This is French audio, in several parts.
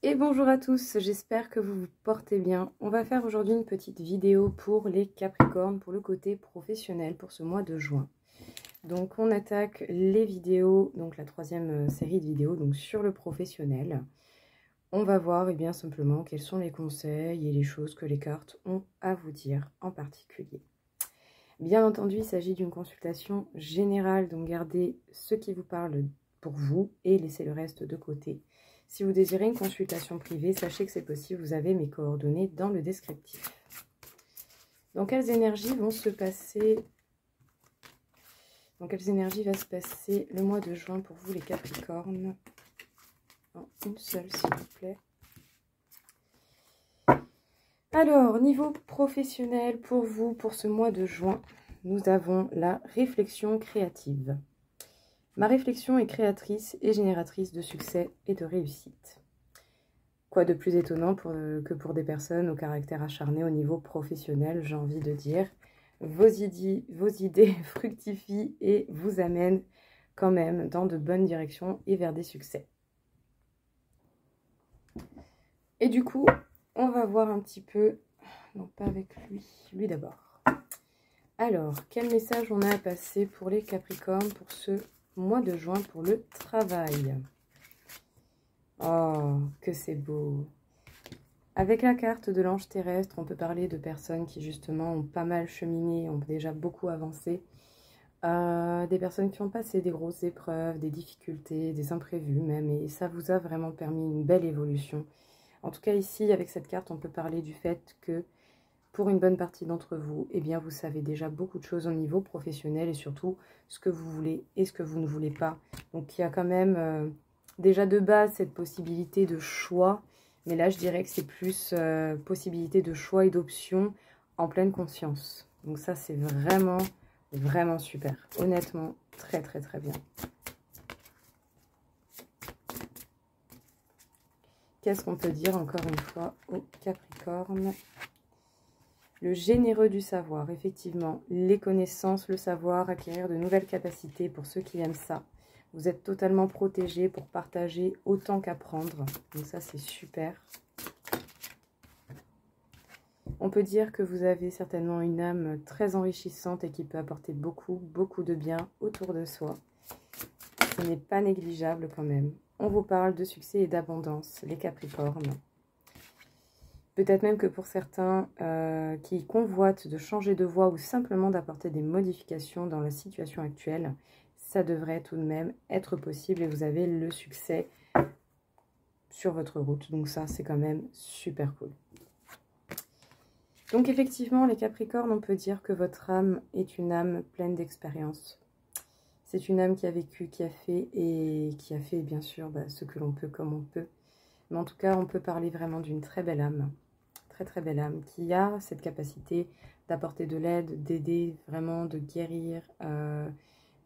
Et bonjour à tous, j'espère que vous vous portez bien. On va faire aujourd'hui une petite vidéo pour les Capricornes, pour le côté professionnel, pour ce mois de juin. Donc on attaque les vidéos, donc la troisième série de vidéos donc sur le professionnel. On va voir bien simplement quels sont les conseils et les choses que les cartes ont à vous dire en particulier. Bien entendu, il s'agit d'une consultation générale, donc gardez ce qui vous parle pour vous et laissez le reste de côté. Si vous désirez une consultation privée, sachez que c'est possible, vous avez mes coordonnées dans le descriptif. Dans quelles énergies vont se passer, dans quelles énergies va se passer le mois de juin pour vous les Capricornes? En une seule, s'il vous plaît. Alors, niveau professionnel pour vous, pour ce mois de juin, nous avons la réflexion créative. Ma réflexion est créatrice et génératrice de succès et de réussite. Quoi de plus étonnant que pour des personnes au caractère acharné au niveau professionnel, j'ai envie de dire. Vos idées fructifient et vous amènent quand même dans de bonnes directions et vers des succès. Et du coup, on va voir un petit peu, non pas avec lui d'abord. Alors, quel message on a à passer pour les Capricornes pour ce mois de juin pour le travail? Oh, que c'est beau! Avec la carte de l'ange terrestre, on peut parler de personnes qui justement ont pas mal cheminé, ont déjà beaucoup avancé. Des personnes qui ont passé des grosses épreuves, des difficultés, des imprévus même, et ça vous a vraiment permis une belle évolution. En tout cas ici, avec cette carte, on peut parler du fait que pour une bonne partie d'entre vous, eh bien vous savez déjà beaucoup de choses au niveau professionnel et surtout ce que vous voulez et ce que vous ne voulez pas. Donc il y a quand même déjà de base cette possibilité de choix, mais là je dirais que c'est plus possibilité de choix et d'options en pleine conscience. Donc ça c'est vraiment, vraiment super. Honnêtement, très très très bien. Qu'est-ce qu'on peut dire encore une fois au Capricorne? Le généreux du savoir, effectivement, les connaissances, le savoir, acquérir de nouvelles capacités pour ceux qui aiment ça. Vous êtes totalement protégé pour partager autant qu'apprendre. Donc ça, c'est super. On peut dire que vous avez certainement une âme très enrichissante et qui peut apporter beaucoup, beaucoup de bien autour de soi. Ce n'est pas négligeable quand même. On vous parle de succès et d'abondance, les Capricornes. Peut-être même que pour certains qui convoitent de changer de voie ou simplement d'apporter des modifications dans la situation actuelle, ça devrait tout de même être possible et vous avez le succès sur votre route. Donc ça, c'est quand même super cool. Donc effectivement, les Capricornes, on peut dire que votre âme est une âme pleine d'expérience. C'est une âme qui a vécu, qui a fait et qui a fait bien sûr ce que l'on peut comme on peut. Mais en tout cas, on peut parler vraiment d'une très belle âme. Très très belle âme qui a cette capacité d'apporter de l'aide, d'aider vraiment, de guérir,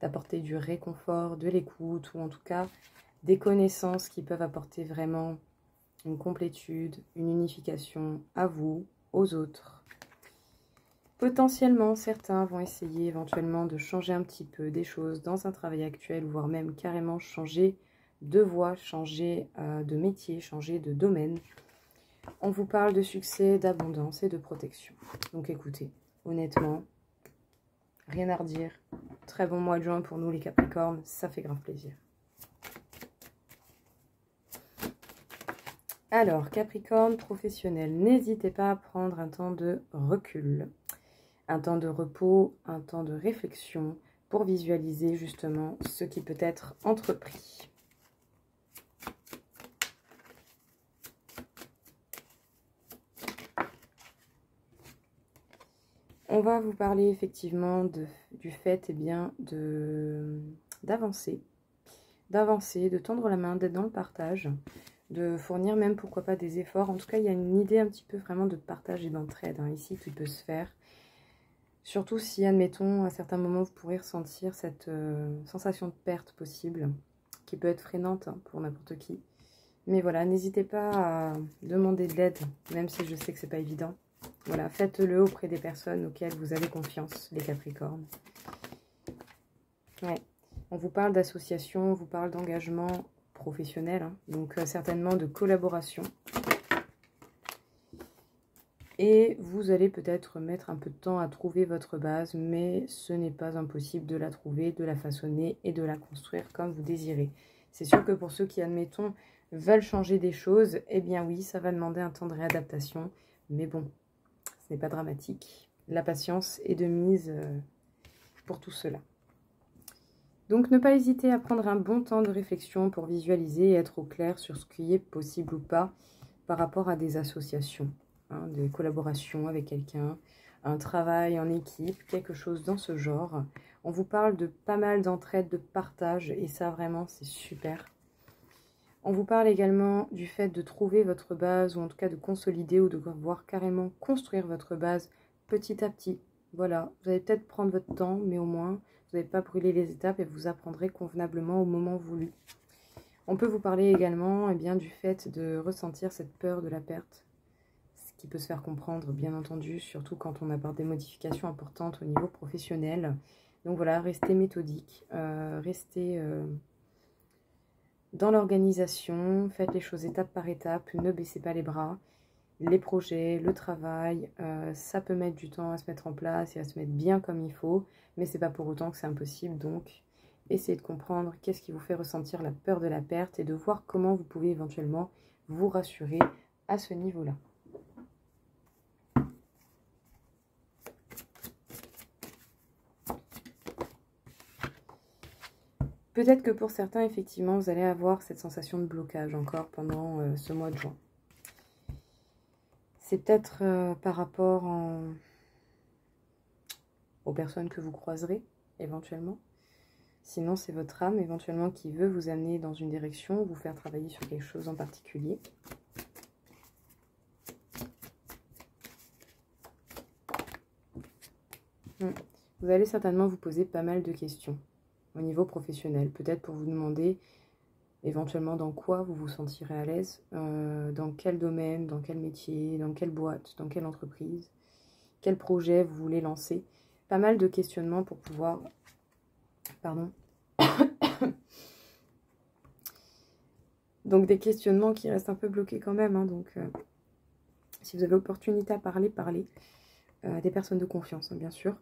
d'apporter du réconfort, de l'écoute ou en tout cas des connaissances qui peuvent apporter vraiment une complétude, une unification à vous, aux autres. Potentiellement, certains vont essayer éventuellement de changer un petit peu des choses dans un travail actuel, voire même carrément changer de voie, changer de métier, changer de domaine. On vous parle de succès, d'abondance et de protection. Donc écoutez, honnêtement, rien à redire. Très bon mois de juin pour nous les Capricornes, ça fait grave plaisir. Alors, Capricorne professionnel, n'hésitez pas à prendre un temps de recul, un temps de repos, un temps de réflexion pour visualiser justement ce qui peut être entrepris. On va vous parler effectivement du fait d'avancer, de tendre la main, d'être dans le partage, de fournir même pourquoi pas des efforts. En tout cas, il y a une idée un petit peu vraiment de partage et d'entraide ici qui peut se faire. Surtout si, admettons, à certains moments, vous pourrez ressentir cette sensation de perte possible, qui peut être freinante pour n'importe qui. Mais voilà, n'hésitez pas à demander de l'aide, même si je sais que c'est pas évident. Voilà, faites-le auprès des personnes auxquelles vous avez confiance, les Capricornes. Ouais. On vous parle d'association, on vous parle d'engagement professionnel, hein, donc certainement de collaboration. Et vous allez peut-être mettre un peu de temps à trouver votre base, mais ce n'est pas impossible de la trouver, de la façonner et de la construire comme vous désirez. C'est sûr que pour ceux qui, admettons, veulent changer des choses, eh bien oui, ça va demander un temps de réadaptation. Mais bon, ce n'est pas dramatique. La patience est de mise pour tout cela. Donc ne pas hésiter à prendre un bon temps de réflexion pour visualiser et être au clair sur ce qui est possible ou pas par rapport à des associations. Des collaborations avec quelqu'un, un travail en équipe, quelque chose dans ce genre. On vous parle de pas mal d'entraide, de partage, et ça vraiment c'est super. On vous parle également du fait de trouver votre base, ou en tout cas de consolider, ou de voir carrément construire votre base petit à petit. Voilà, vous allez peut-être prendre votre temps, mais au moins vous n'allez pas brûler les étapes et vous apprendrez convenablement au moment voulu. On peut vous parler également du fait de ressentir cette peur de la perte, qui peut se faire comprendre, bien entendu, surtout quand on apporte des modifications importantes au niveau professionnel. Donc voilà, restez méthodique, restez dans l'organisation, faites les choses étape par étape, ne baissez pas les bras. Les projets, le travail, ça peut mettre du temps à se mettre en place et à se mettre bien comme il faut, mais c'est pas pour autant que c'est impossible. Donc, essayez de comprendre qu'est-ce qui vous fait ressentir la peur de la perte et de voir comment vous pouvez éventuellement vous rassurer à ce niveau-là. Peut-être que pour certains, effectivement, vous allez avoir cette sensation de blocage encore pendant ce mois de juin. C'est peut-être par rapport aux personnes que vous croiserez, éventuellement. Sinon, c'est votre âme, éventuellement, qui veut vous amener dans une direction, vous faire travailler sur quelque chose en particulier. Vous allez certainement vous poser pas mal de questions au niveau professionnel. Peut-être pour vous demander éventuellement dans quoi vous vous sentirez à l'aise, dans quel domaine, dans quel métier, dans quelle boîte, dans quelle entreprise, quel projet vous voulez lancer. Pas mal de questionnements pour pouvoir... Pardon. Donc des questionnements qui restent un peu bloqués quand même. Donc si vous avez l'opportunité à parler, parlez. Des personnes de confiance, bien sûr.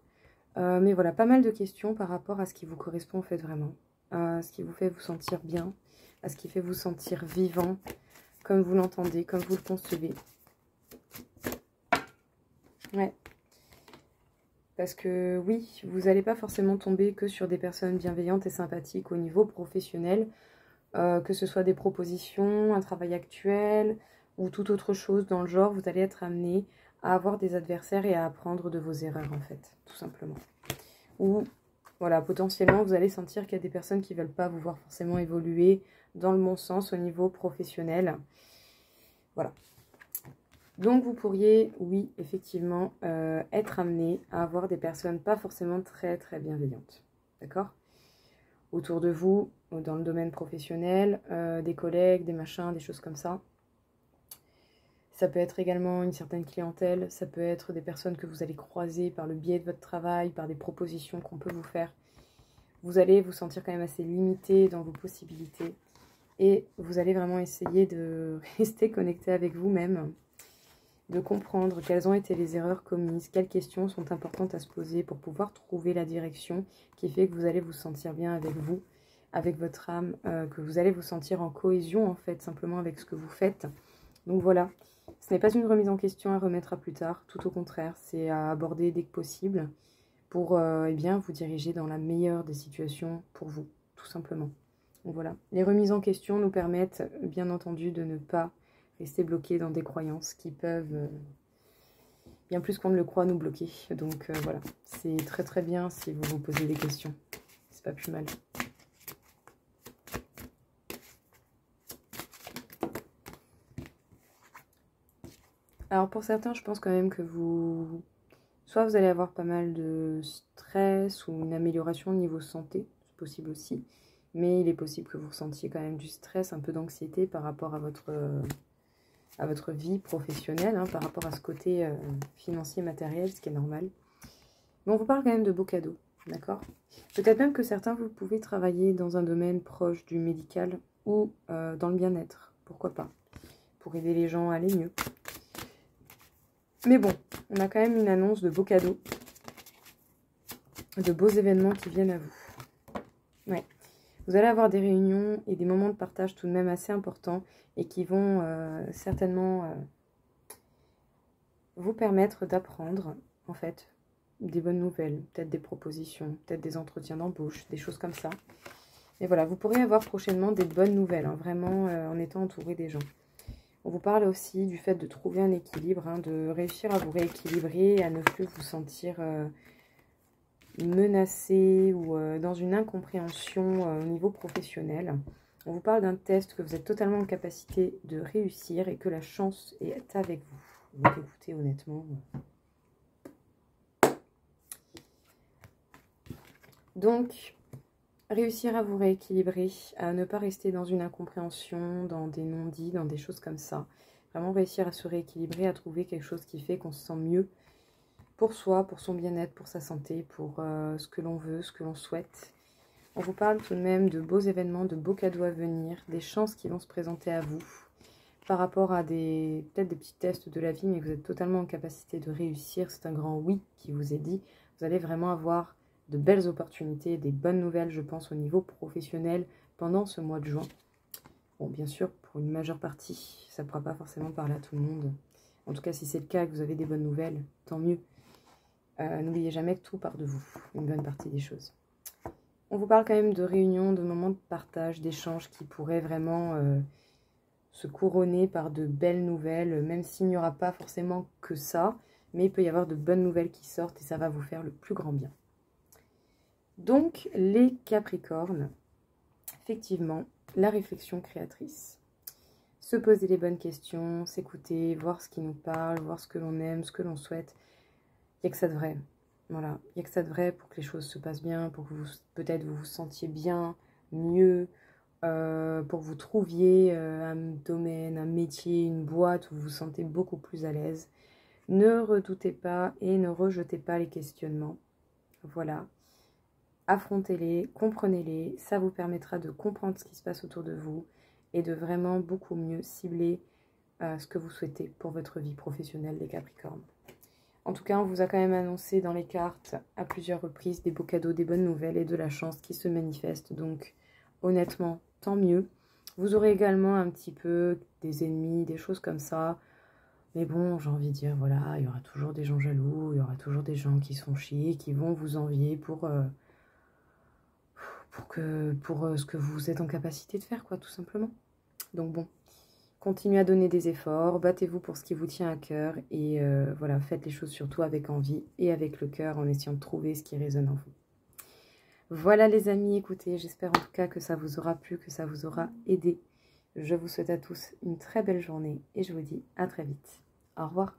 Mais voilà, pas mal de questions par rapport à ce qui vous correspond en fait vraiment. À ce qui vous fait vous sentir bien, à ce qui fait vous sentir vivant, comme vous l'entendez, comme vous le concevez. Ouais. Parce que oui, vous n'allez pas forcément tomber que sur des personnes bienveillantes et sympathiques au niveau professionnel, que ce soit des propositions, un travail actuel ou toute autre chose dans le genre, vous allez être amené à avoir des adversaires et à apprendre de vos erreurs en fait, tout simplement. Ou voilà, potentiellement vous allez sentir qu'il y a des personnes qui ne veulent pas vous voir forcément évoluer dans le bon sens au niveau professionnel. Voilà. Donc vous pourriez, oui, effectivement, être amené à avoir des personnes pas forcément très très bienveillantes. D'accord ? Autour de vous, dans le domaine professionnel, des collègues, des machins, des choses comme ça. Ça peut être également une certaine clientèle, ça peut être des personnes que vous allez croiser par le biais de votre travail, par des propositions qu'on peut vous faire. Vous allez vous sentir quand même assez limité dans vos possibilités et vous allez vraiment essayer de rester connecté avec vous-même, de comprendre quelles ont été les erreurs commises, quelles questions sont importantes à se poser pour pouvoir trouver la direction qui fait que vous allez vous sentir bien avec vous, avec votre âme, que vous allez vous sentir en cohésion en fait, simplement avec ce que vous faites. Donc voilà. Ce n'est pas une remise en question à remettre à plus tard, tout au contraire, c'est à aborder dès que possible pour vous diriger dans la meilleure des situations pour vous, tout simplement. Donc voilà, les remises en question nous permettent bien entendu de ne pas rester bloqués dans des croyances qui peuvent, bien plus qu'on ne le croit, nous bloquer. Donc voilà, c'est très très bien si vous vous posez des questions, c'est pas plus mal. Alors pour certains, je pense quand même que soit vous allez avoir pas mal de stress ou une amélioration au niveau santé, c'est possible aussi. Mais il est possible que vous ressentiez quand même du stress, un peu d'anxiété par rapport à votre vie professionnelle, par rapport à ce côté financier, matériel, ce qui est normal. Mais on vous parle quand même de beaux cadeaux, d'accord ? Peut-être même que certains, vous pouvez travailler dans un domaine proche du médical ou dans le bien-être, pourquoi pas, pour aider les gens à aller mieux. Mais bon, on a quand même une annonce de beaux cadeaux, de beaux événements qui viennent à vous. Ouais. Vous allez avoir des réunions et des moments de partage tout de même assez importants et qui vont certainement vous permettre d'apprendre, en fait, des bonnes nouvelles, peut-être des propositions, peut-être des entretiens d'embauche, des choses comme ça. Et voilà, vous pourrez avoir prochainement des bonnes nouvelles, hein, vraiment en étant entouré des gens. On vous parle aussi du fait de trouver un équilibre, hein, de réussir à vous rééquilibrer, à ne plus vous sentir menacé ou dans une incompréhension au niveau professionnel. On vous parle d'un test que vous êtes totalement en capacité de réussir et que la chance est avec vous. Donc écoutez, honnêtement. Donc, réussir à vous rééquilibrer, à ne pas rester dans une incompréhension, dans des non-dits, dans des choses comme ça. Vraiment réussir à se rééquilibrer, à trouver quelque chose qui fait qu'on se sent mieux pour soi, pour son bien-être, pour sa santé, pour ce que l'on veut, ce que l'on souhaite. On vous parle tout de même de beaux événements, de beaux cadeaux à venir, des chances qui vont se présenter à vous par rapport à peut-être des petits tests de la vie, mais que vous êtes totalement en capacité de réussir. C'est un grand oui qui vous est dit. Vous allez vraiment avoir de belles opportunités, des bonnes nouvelles, je pense, au niveau professionnel pendant ce mois de juin. Bon, bien sûr, pour une majeure partie, ça ne pourra pas forcément parler à tout le monde. En tout cas, si c'est le cas, que vous avez des bonnes nouvelles, tant mieux. N'oubliez jamais que tout part de vous, une bonne partie des choses. On vous parle quand même de réunions, de moments de partage, d'échanges qui pourraient vraiment se couronner par de belles nouvelles, même s'il n'y aura pas forcément que ça, mais il peut y avoir de bonnes nouvelles qui sortent et ça va vous faire le plus grand bien. Donc, les Capricornes, effectivement, la réflexion créatrice. Se poser les bonnes questions, s'écouter, voir ce qui nous parle, voir ce que l'on aime, ce que l'on souhaite. Il n'y a que ça de vrai. Voilà, il n'y a que ça de vrai pour que les choses se passent bien, pour que peut-être vous vous sentiez bien, mieux, pour que vous trouviez un domaine, un métier, une boîte où vous vous sentez beaucoup plus à l'aise. Ne redoutez pas et ne rejetez pas les questionnements. Voilà. Affrontez-les, comprenez-les, ça vous permettra de comprendre ce qui se passe autour de vous et de vraiment beaucoup mieux cibler ce que vous souhaitez pour votre vie professionnelle, les Capricornes. En tout cas, on vous a quand même annoncé dans les cartes à plusieurs reprises des beaux cadeaux, des bonnes nouvelles et de la chance qui se manifeste. Donc, honnêtement, tant mieux. Vous aurez également un petit peu des ennemis, des choses comme ça. Mais bon, j'ai envie de dire, voilà, il y aura toujours des gens jaloux, il y aura toujours des gens qui sont chiés, qui vont vous envier pour ce que vous êtes en capacité de faire, quoi, tout simplement. Donc bon, continuez à donner des efforts, battez-vous pour ce qui vous tient à cœur et voilà, faites les choses surtout avec envie et avec le cœur en essayant de trouver ce qui résonne en vous. Voilà les amis, écoutez, j'espère en tout cas que ça vous aura plu, que ça vous aura aidé. Je vous souhaite à tous une très belle journée et je vous dis à très vite. Au revoir.